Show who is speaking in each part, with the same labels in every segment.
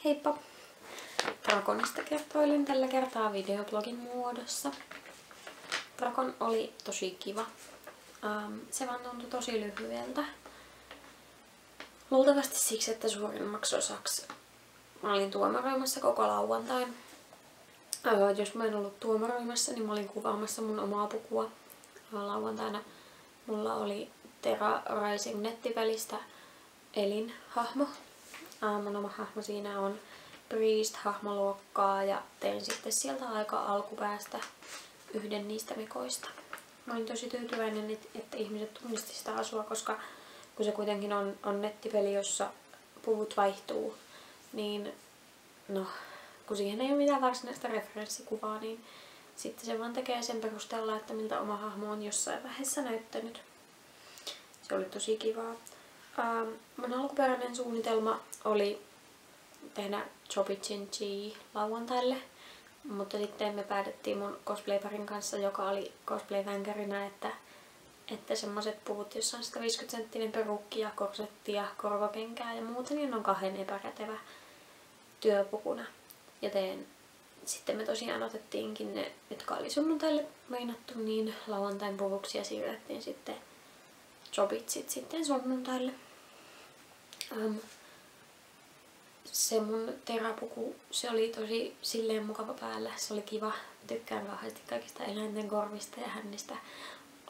Speaker 1: Heippa! Drakonista kertoilin tällä kertaa videoblogin muodossa. Drakon oli tosi kiva. Se vaan tuntui tosi lyhyeltä. Luultavasti siksi, että suurimmaksi osaksi mä olin tuomaroimassa koko lauantain. Jos mä en ollut tuomaroimassa, niin mä olin kuvaamassa mun omaa pukua. Lauantaina mulla oli Terra Rising nettivälistä Elin-hahmo. Mun oma hahmo siinä on Priest-hahmoluokkaa ja tein sitten sieltä aika alkupäästä yhden niistä mekoista. Mä olin tosi tyytyväinen, että ihmiset tunnisti sitä asua, koska kun se kuitenkin on nettipeli, jossa puvut vaihtuu, niin no, kun siihen ei ole mitään varsinaista referenssikuvaa, niin sitten se vaan tekee sen perusteella, että miltä oma hahmo on jossain vaiheessa näyttänyt. Se oli tosi kivaa. Mun alkuperäinen suunnitelma oli tehdä Chobi Chinchi lauantaille, mutta sitten me päätettiin mun cosplayparin kanssa, joka oli cosplay-vänkärinä, että semmoset puvut, jossa on 150-senttinen perukki ja korsetti ja korvakenkää ja muuta, niin on kahden epäkätevä työpukuna. Joten sitten me tosiaan otettiinkin ne, jotka oli sunnuntaille meinattu, niin lauantain puvuksi ja siirrettiin sitten Chobitsit sitten sunnuntaille. Se mun teräpuku, se oli tosi silleen mukava päällä. Se oli kiva. Tykkään kauheasti kaikista eläinten korvista ja hännistä.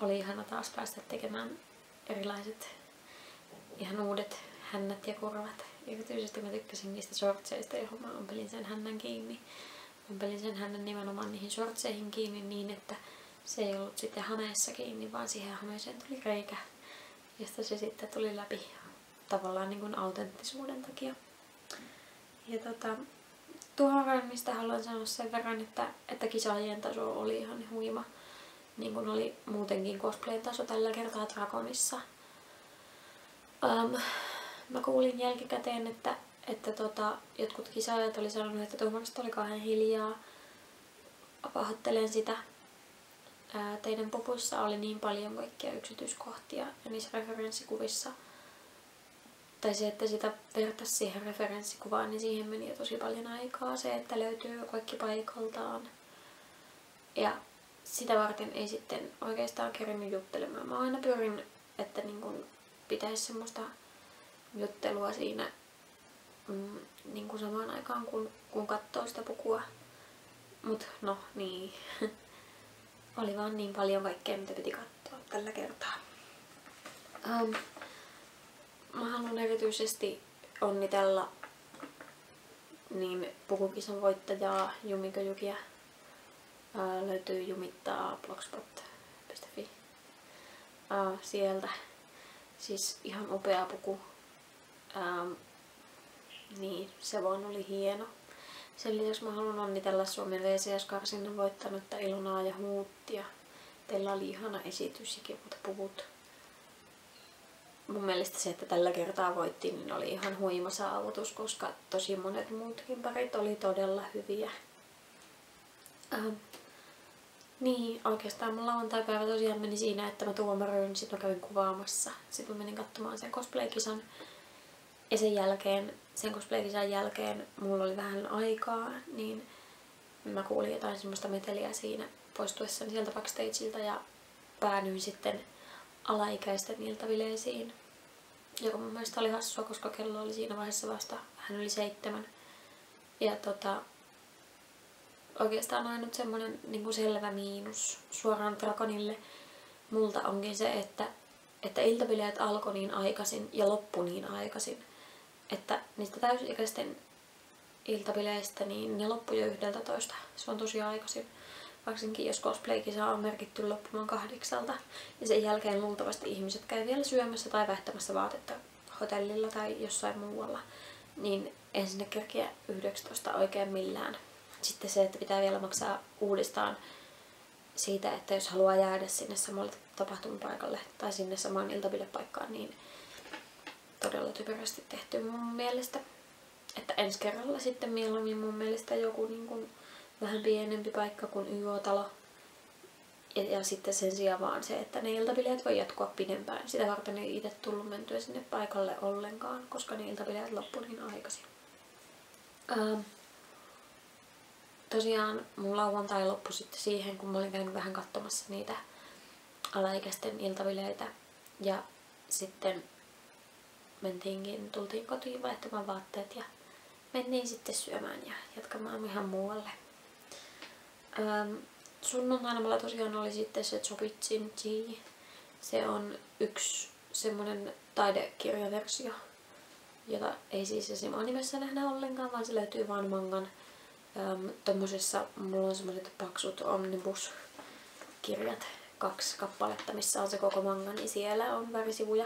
Speaker 1: Oli ihana taas päästä tekemään erilaiset ihan uudet hännät ja korvat. Erityisesti mä tykkäsin niistä shortseista, johon mä ompelin sen hännän kiinni. Ompelin sen hännän nimenomaan niihin shortseihin kiinni niin, että se ei ollut sitten hameessa kiinni, vaan siihen hameeseen tuli reikä, josta se sitten tuli läpi tavallaan niin kuin autenttisuuden takia. Ja tuomaroinnista haluan sanoa sen verran, että kisaajien taso oli ihan huima. Niin kuin oli muutenkin cosplayn taso tällä kertaa Drakonissa. Mä kuulin jälkikäteen, että jotkut kisaajat oli sanonut, että tuomarista oli kauhean hiljaa. Pahoittelen sitä. Teidän puvuissa oli niin paljon kaikkia yksityiskohtia ja niissä referenssikuvissa. Tai se, että sitä vertaisi siihen referenssikuvaan, niin siihen meni jo tosi paljon aikaa. Se, että löytyy kaikki paikaltaan. Ja sitä varten ei sitten oikeastaan kerinyt juttelemaan. Mä aina pyrin, että niin kun pitäisi semmoista juttelua siinä niin kuin samaan aikaan, kun katsoo sitä pukua. Mut no niin. Oli vaan niin paljon kaikkea, mitä piti katsoa tällä kertaa. Mä haluan erityisesti onnitella niin pukukisan voittajaa Yumiko Yukia. Löytyy jumittaa blogspot.fi sieltä. Siis ihan upea puku. Niin, se vaan oli hieno. Sen lisäksi mä haluan onnitella Suomen VCS-karsinnan voittanutta Ilonaa ja Huuttia. Teillä oli ihana esitys ja kivut puvut. Mun mielestä se, että tällä kertaa voitti, niin oli ihan huima saavutus, koska tosi monet muutkin parit oli todella hyviä. Niin, oikeastaan mun lauantaipäivä tosiaan meni siinä, että mä tuomaroin, sit mä kävin kuvaamassa. Sitten mä menin katsomaan sen cosplay-kisan. Ja sen cosplay-kisan jälkeen mulla oli vähän aikaa, niin mä kuulin jotain semmoista meteliä siinä poistuessani sieltä backstageilta ja päädyin sitten alaikäisten iltabileisiin. Joka mun mielestä oli hassua, koska kello oli siinä vaiheessa vasta vähän yli 7. Ja oikeastaan ainut semmonen niin kuin selvä miinus suoraan Drakonille multa onkin se, että iltabileet alkoi niin aikaisin ja loppui niin aikaisin. Että niistä täysikäisten iltabileistä niin ne loppui jo 11. Se on tosi aikaisin. Varsinkin jos cosplay-kisa on merkitty loppumaan 8. Ja sen jälkeen luultavasti ihmiset käy vielä syömässä tai vaihtamassa vaatetta hotellilla tai jossain muualla. Niin en sinne kerkiä 19 oikein millään. Sitten se, että pitää vielä maksaa uudestaan siitä, että jos haluaa jäädä sinne samalle tapahtumapaikalle tai sinne samaan iltabilepaikkaan, niin todella typerästi tehty mun mielestä. Että ensi kerralla sitten mieluummin mun mielestä joku niin kuin vähän pienempi paikka kuin YO-talo. Ja sitten sen sijaan vaan se, että ne iltabileet voi jatkua pidempään. Sitä varten ei itse tullut mentyä sinne paikalle ollenkaan, koska ne iltabileet loppui niin aikaisin. Tosiaan mun lauantai loppui sitten siihen, kun mä olin käynyt vähän katsomassa niitä alaikäisten iltabileitä. Ja sitten tultiin kotiin vaihtamaan vaatteet ja mentiin sitten syömään ja jatkamaan ihan muualle. Sunnuntaina mulla tosiaan oli sitten se Chobitsinji. Se on yksi semmonen taidekirjaversio, jota ei siis esim. Animessa nähdä ollenkaan, vaan se löytyy vaan mangan. Tommosessa mulla on semmoset paksut omnibus-kirjat, 2 kappaletta, missä on se koko manga, niin siellä on värisivuja,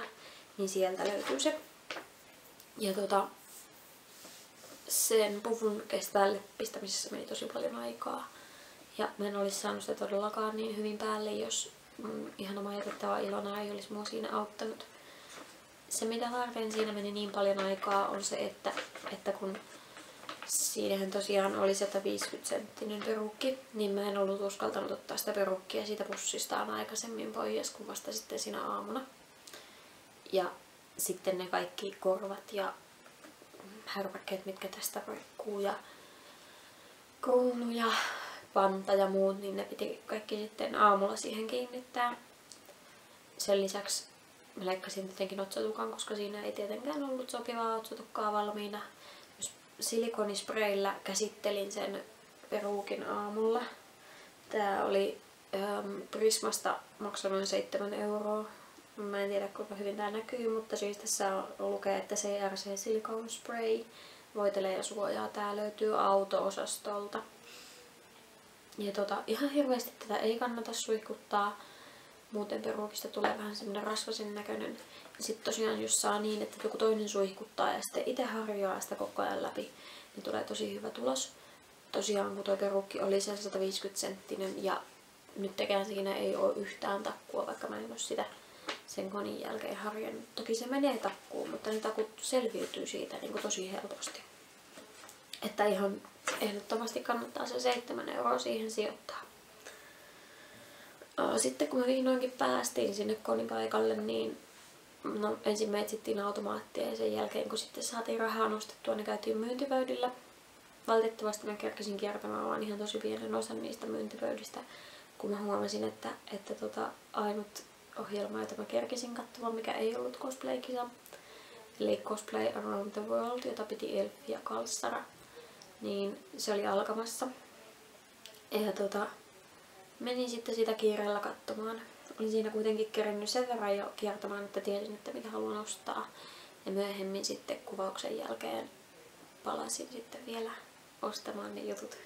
Speaker 1: niin sieltä löytyy se. Ja sen puvun kestävälle pistämisessä meni tosi paljon aikaa. Ja mä en olisi saanut sitä todellakaan niin hyvin päälle, jos ihana majoitettava Ilona ei olisi mua siinä auttanut. Se mitä varten siinä meni niin paljon aikaa on se, että kun siinähän tosiaan oli 150-senttinen perukki, niin mä en ollut uskaltanut ottaa sitä perukkia siitä pussistaan aikaisemmin pois kuin vasta sitten siinä aamuna. Ja sitten ne kaikki korvat ja härpäkkeet, mitkä tästä roikkuu ja kruunu ja panta ja muut, niin ne piti kaikki sitten aamulla siihen kiinnittää. Sen lisäksi mä leikkasin tietenkin otsatukan, koska siinä ei tietenkään ollut sopivaa otsatukkaa valmiina. Silikonispreillä käsittelin sen peruukin aamulla. Tää oli Prismasta maksanut 7 €. Mä en tiedä kuinka hyvin tää näkyy, mutta siis tässä lukee, että CRC Silicone Spray voitelee ja suojaa. Tää löytyy auto-osastolta. Ja ihan hirveästi tätä ei kannata suihkuttaa. Muuten peruukista tulee vähän semmonen rasvasen näköinen. Ja sit tosiaan jos saa niin, että joku toinen suihkuttaa ja sitten itse harjoaa sitä koko ajan läpi, niin tulee tosi hyvä tulos. Tosiaan kun tuo perukki oli se 150-senttinen ja nyttekään siinä ei ole yhtään takkua, vaikka mä en ole sitä sen konin jälkeen harjannut. Toki se menee takkuun, mutta ne takut selviytyy siitä niin kuin tosi helposti. Että ihan ehdottomasti kannattaa se 7 € siihen sijoittaa. Sitten kun me vihdoinkin päästiin sinne konipaikalle, niin ensin me etsittiin automaattia ja sen jälkeen kun sitten saatiin rahaa nostettua, niin käytiin myyntipöydillä. Valitettavasti mä kerkesin kiertämään vaan ihan tosi pienen osan niistä myyntipöydistä, kun mä huomasin, että ainut ohjelma, jota mä kerkesin katsomaan, mikä ei ollut cosplay-kisa, eli Cosplay Around the World, jota piti Elfi ja Kalsara, niin se oli alkamassa. Ja menin sitten sitä kiireellä katsomaan. Olin siinä kuitenkin kerennyt sen verran jo kiertämään, että tiesin, että mitä haluan ostaa. Ja myöhemmin sitten kuvauksen jälkeen palasin sitten vielä ostamaan ne jutut.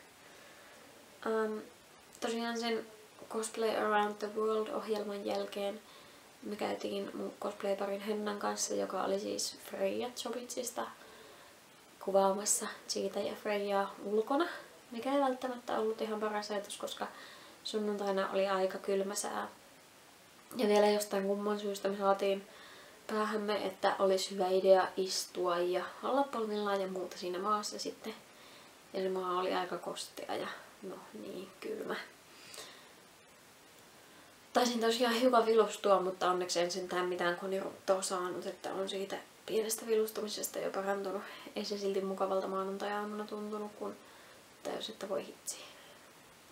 Speaker 1: Tosiaan sen Cosplay Around the World-ohjelman jälkeen me käytiin mun cosplay-parin Hennan kanssa, joka oli siis Freya Chobitsista, kuvaamassa siitä ja Freyaa ulkona, mikä ei välttämättä ollut ihan paras ajatus, koska sunnuntaina oli aika kylmä sää. Ja vielä jostain kumman syystä me saatiin päähämme, että olisi hyvä idea istua ja olla polvillaan ja muuta siinä maassa sitten. Ja se maa oli aika kostea ja no niin kylmä. Taisin tosiaan hiukan vilustua, mutta onneksi en sentään mitään koniruttoa saanut, että on siitä pienestä vilustumisesta jo parantunut. Ei se silti mukavalta maanantai-aamuna tuntunut, kun täys, että voi hitsi,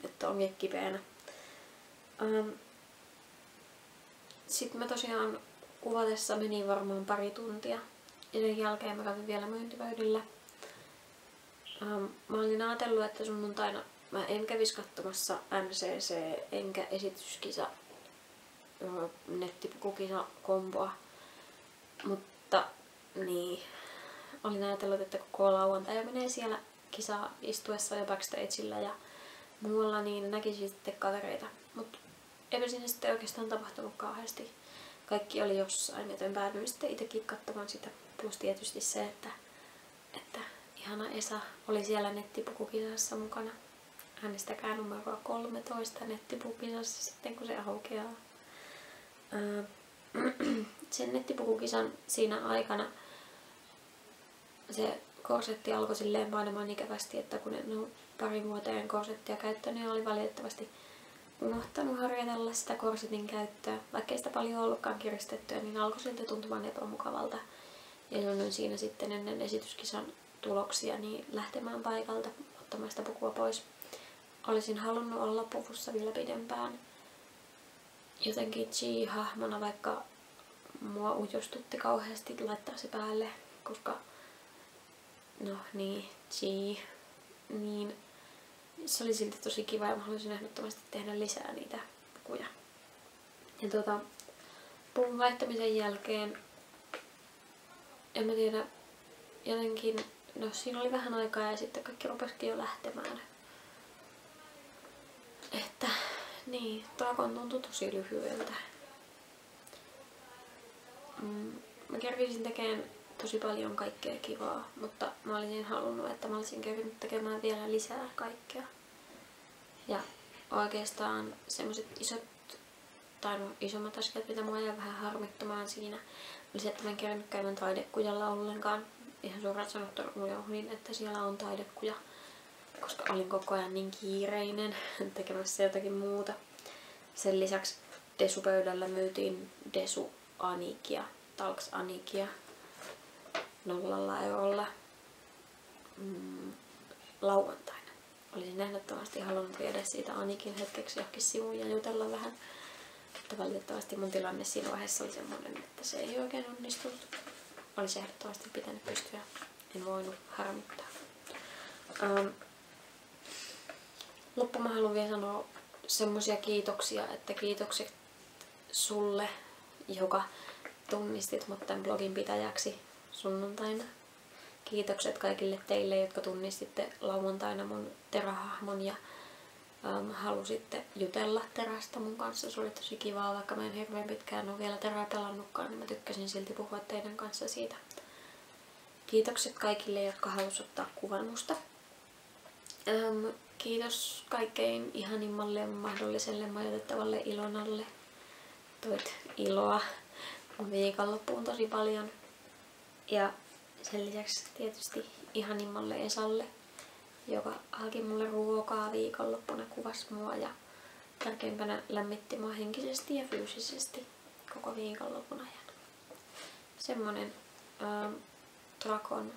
Speaker 1: että on kipeänä. Sitten mä tosiaan kuvatessa menin varmaan pari tuntia ja sen jälkeen mä kävin vielä myyntipöydillä. Mä olin ajatellut, että sunnuntaina mä en kävis katsomassa MCC enkä esityskisa nettipukukisa komboa, mutta niin, olin ajatellut, että koko lauantai menee siellä kisaa istuessa ja backstagella ja muualla, niin näkisin sitten kavereita, mutta eipä siinä sitten oikeastaan tapahtunut kauheasti. Kaikki oli jossain, joten päädyin sitten itsekin katsomaan sitä. Plus tietysti se, että ihana Esa oli siellä nettipukukisassa mukana. Äänestäkää numeroa 13 nettipukukisassa sitten, kun se aukeaa. Sen nettipukukisan siinä aikana se korsetti alkoi silleen painamaan ikävästi, että kun en ole parin vuoteen korsettia käyttänyt ja oli valitettavasti unohtanut harjoitella sitä korsetin käyttöä. Vaikka ei sitä paljon ollutkaan kiristettyä, niin alkoi siltä tuntumaan epämukavalta. Ja jouduin siinä sitten ennen esityskisan tuloksia, niin lähtemään paikalta ottamaan sitä pukua pois. Olisin halunnut olla puvussa vielä pidempään jotenkin Chi-hahmona, vaikka mua ujostutti kauheasti laittaa se päälle, koska no niin, Chi, niin se oli silti tosi kiva ja mä haluaisin ehdottomasti tehdä lisää niitä pukuja. Ja puvun vaihtamisen jälkeen, en mä tiedä, jotenkin, no siinä oli vähän aikaa ja sitten kaikki rupesikin jo lähtemään. Että niin, tuokon tuntui tosi lyhyeltä. Mä kerkisin tekemään tosi paljon kaikkea kivaa, mutta mä olisin halunnut, että mä olisin kerkinyt tekemään vielä lisää kaikkea. Ja oikeastaan semmoset isot, tai no isommat asiat, mitä mua jäi vähän harmittumaan siinä, oli se, että mä en kerännyt käymään taidekujalla ollenkaan. Ihan suoraan sanottuna unohdin, että siellä on taidekuja, koska olin koko ajan niin kiireinen tekemässä jotakin muuta. Sen lisäksi Desupöydällä myytiin Desu Anikia, Talks Anikia 0 eurolla lauantaina. Olisin ehdottomasti halunnut viedä siitä Anikin hetkeksi johonkin sivuun ja jutella vähän. Mutta valitettavasti mun tilanne siinä vaiheessa oli semmoinen, että se ei oikein onnistunut. Olisi ehdottomasti pitänyt pystyä. En voinut harmittaa. Loppuun mä haluan vielä sanoa semmosia kiitoksia, että kiitokset sulle, joka tunnistit mut tämän blogin pitäjäksi sunnuntaina. Kiitokset kaikille teille, jotka tunnistitte lauantaina mun Tera-hahmon ja halusitte jutella Terästä mun kanssa. Se oli tosi kivaa, vaikka mä en hirveän pitkään ole vielä Teraa pelannutkaan, niin mä tykkäsin silti puhua teidän kanssa siitä. Kiitokset kaikille, jotka halusivat ottaa kuvan musta. Kiitos kaikkein ihanimmalle mahdolliselle majoitettavalle Ilonalle. Toit iloa mun viikonloppuun tosi paljon. Ja sen lisäksi tietysti ihanimmalle Esalle, joka haki mulle ruokaa viikonloppuna, kuvasi mua ja tärkeimpänä lämmitti mua henkisesti ja fyysisesti koko viikonlopun ajan. Semmonen Drakon.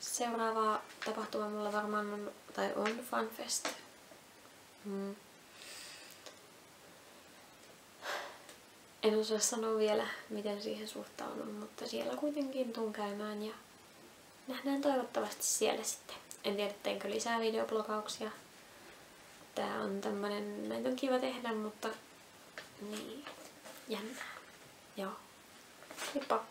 Speaker 1: Seuraava tapahtuma mulla varmaan on FanFest. En osaa sanoa vielä, miten siihen suhtaudun, mutta siellä kuitenkin tuun käymään ja nähdään toivottavasti siellä sitten. En tiedä, teinkö lisää videoblogauksia. Tää on tämmönen, näitä on kiva tehdä, mutta niin, jännää. Joo. Heippa!